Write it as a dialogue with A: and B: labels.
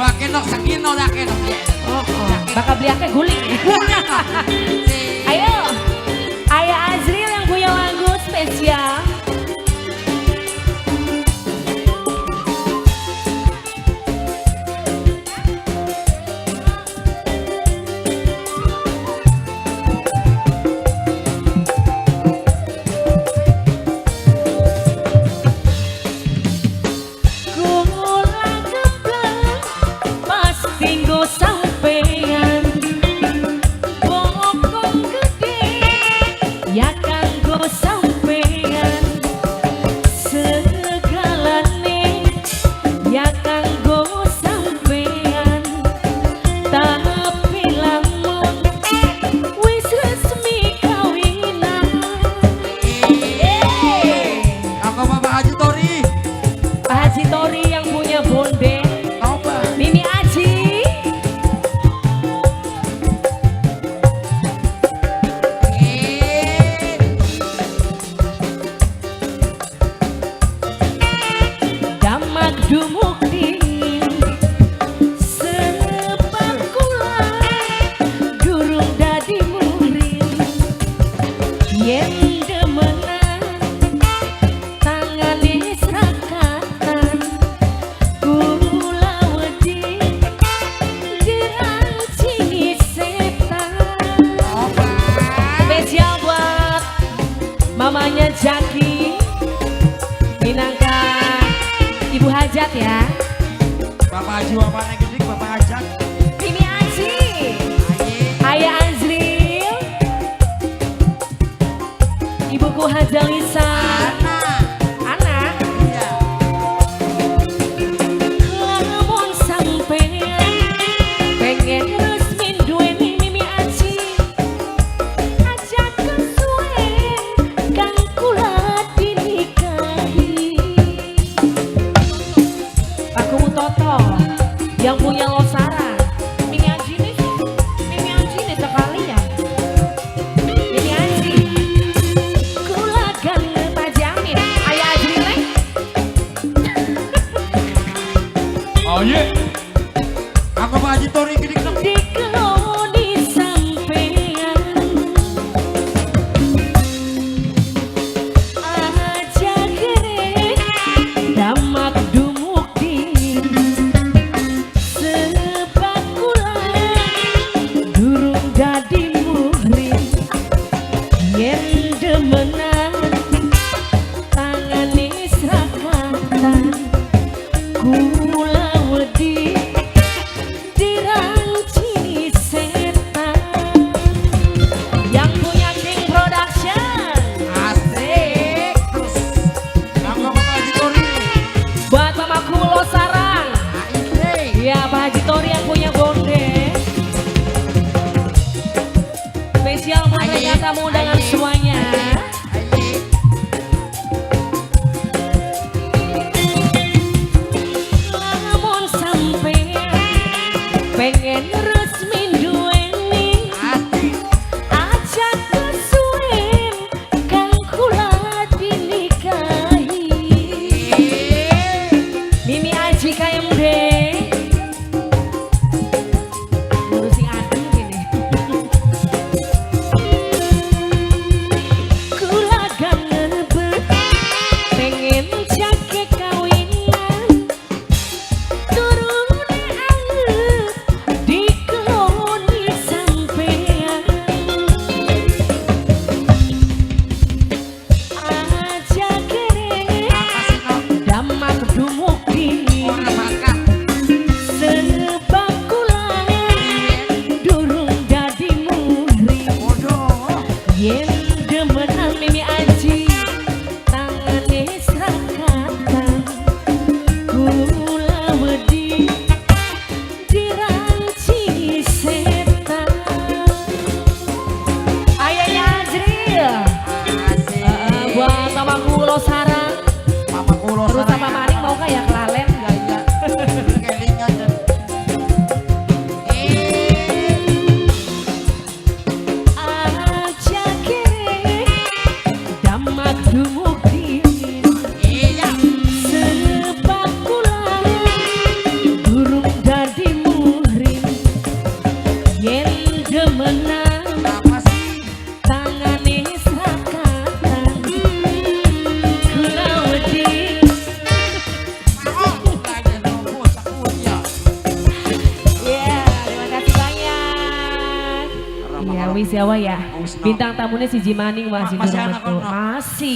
A: Bakenok sakino dah kenok.
B: Oh, bakal beli akeh guling. Ayo, Ayah Azril yang punya lagu spesial. Mamanya Jaki Minangka Ibu Hajat ya.
A: Bapak Haji wapane gede Bapak Hajat.
B: Mimi Aji Ayah Azril Ibuku Hajalisa Anak
A: Iya.
B: Lamun sampean pengen resmin duweni Mimi Aji ajak kesuwen kang kula dinikahi. Aku Toto yang punya Losara. Mimi Aji nih sekalian. Mimi Aji kula kan pajamin Ayah Azri lek.
A: Oh iya. Aku Pak Haji Tori gede kenok.
B: Dikeloni sampean aja keren damak dumuk di sebakulan durung dadi muhrim yen demenan tangane srakatan kula wedi diranci setan. Yang punya King Production
A: Asik. Terus. Aku Bapak Haji Tori.
B: buat mamaku Losarang. Ya Pak Haji Tori yang punya Bonde. Spesial buat rekan tamu undangan semuanya. Lamun sampean pengen resmi duweni ajak kesuwen kang kula dinikahi. Mimi Aji KMD ngurusin adem gini. Iya wis ya wah ya. Bintang tamunya si Jimaning wah si
A: Masih anak
B: Durung
A: kan, no?
B: Masih.